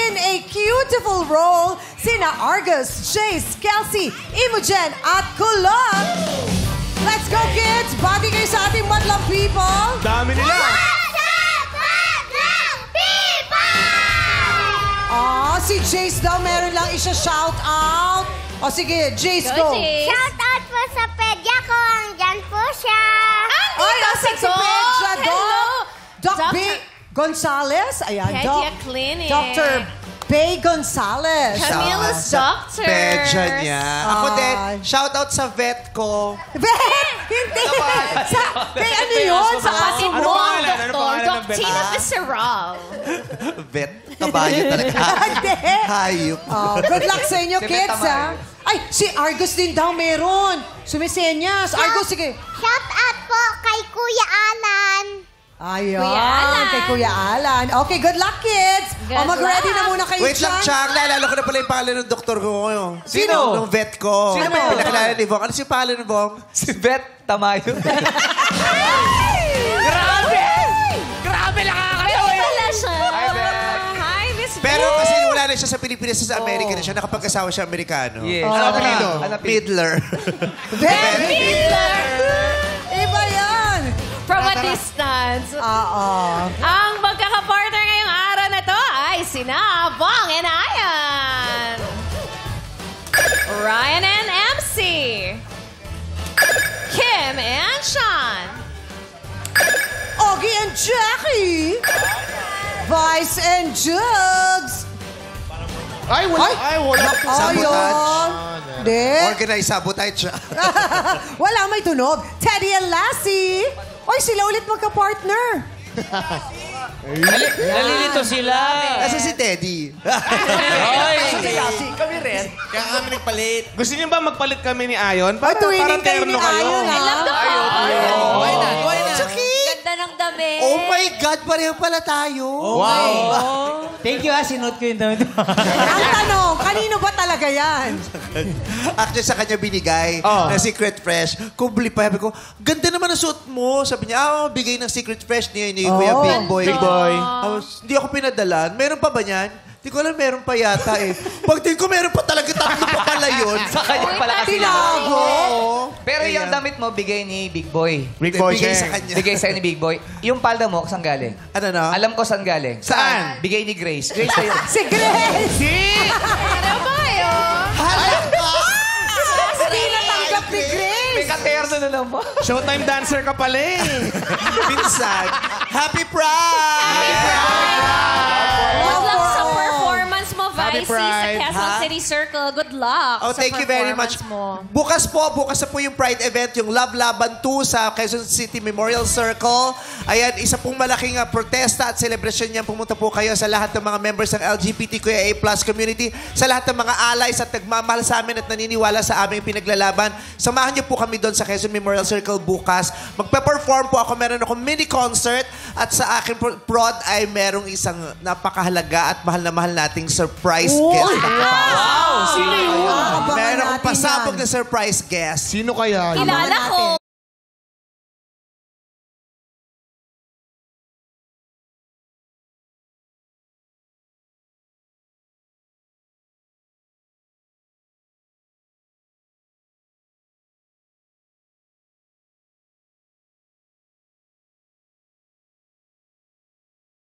in a beautiful role sina Argus, Jace, Kelsey, Imogen at Kulot. Let's go, kids! Bati kayo sa ating madlang people. Dami nila. Si Jace daw meron lang isa-shout out. O sige, Jace, go. Shout out po sa pedya ko. Andyan po siya. Ay, nasa si Pedja, Doc B. Gonzales. Ayan, Pedya Clinic. Dr. Bay Gonzales. Camille's doctor. Pedya niya. Ako din, shout out sa vet ko. Vet? Hindi. Kay ano yun? Sa aso Ano mo? pangalan? Ano pangalan ng Doc vet? Tina Visceral. Vet? Kabayo talaga. Hindi. Hayop. Good luck sa inyo, Si kids, Vet ha? Ay, si Argus din daw meron. Sumisenyas. Argus, sige. Shout out po kay Kuya Alan. Ayan, Kuya Alan. kay Kuya Alan. Okay, good luck, kids. Good mag-ready luck. na muna kayo Wait lang, dyan. Chang. Naalala ko na pala yung pangalan ng doktor ko ngayon. Sino? Ng vet ko. Sino ba yun? Pinakilala ni Bong. Ano si pangalan ni Bong? Si Beth Tamayo. Grabe! Grabe, nakakatawa yun. Wala siya. Hi, Beth. Hi, Miss Pero kasi wala na siya sa Pilipinas, sa Amerika na siya. Nakapagkasawa siya Amerikano. Yes. Ano apelido? Midler. Midler. Iba yan. From a distance. Oo. Ang magkakapartner ngayong araw na to ay sina Bong and Ayan. Ryan and MC. Kim and Sean. Augie and Jackie. Vice and Jugs. Ay, wala. Ay, wala. Ayun. Hindi. Organized sabotage siya. Wala, may tunog. Teddy and Lassie. Oy, sila ulit magka-partner. Nalilito sila. Kasi si Teddy. Kami rin. Kaya kami nagpalit. Gusto niyo ba magpalit kami ni Ayon? Ay, tuwinin kayo terno ni Ayon, ha? I love the Why not? Why not? Ganda ng damit. Oh my God, pareho pala tayo. Wow. Thank you, sinuot ko yung damit. Ang tanong, kanino ba talaga yan? Actually, sa kanya binigay Oh. na Secret Fresh. Kubli pa. Sabi ko, ganda naman ang suot mo. Sabi niya, bigay ng Secret Fresh ni Kuya Big Boy. Big Boy. Hindi ako pinadalan. Meron pa ba niyan? Hindi ko alam, meron pa yata eh. Pagtingin ko, meron pa talaga, tatlo pa pala yun. Sa kanya pala kasi Tinago. Pero yung damit mo, bigay ni Big Boy. Big Boy Bigay siya. sa kanya. Bigay sa'yo ni Big Boy. Yung palda mo, saan galing? Ano na? Alam ko saan galing. Saan? Bigay ni Grace. Grace sa'yo. Si Grace. Ano ba yun? Hindi natanggap ni Grace. May katerno na lang po. Showtime dancer ka pala eh. Pinsan. Happy Pride! Good luck sa performance mo, Happy Vicey, sa Pride. Quezon Ha? City Circle. Good luck Oh, sa thank you very performance much. mo. Bukas na po yung Pride event, yung Love Laban 2 sa Quezon City Memorial Circle. Ayan, isa pong malaking protesta at celebration niyan. Pumunta po kayo sa lahat ng mga members ng LGBTQIA+ community, sa lahat ng mga allies at nagmamahal sa amin at naniniwala sa aming pinaglalaban. Samahan niyo po kami doon sa Quezon Memorial Circle bukas. Magpe-perform po ako. Meron akong mini concert at sa aking prod ay merong isang napakahalaga at mahal na mahal nating surprise guest. Wow! Sino yun? Abangan Meron akong natin pasabog yan. na surprise guest. Sino kaya? Kilala ko.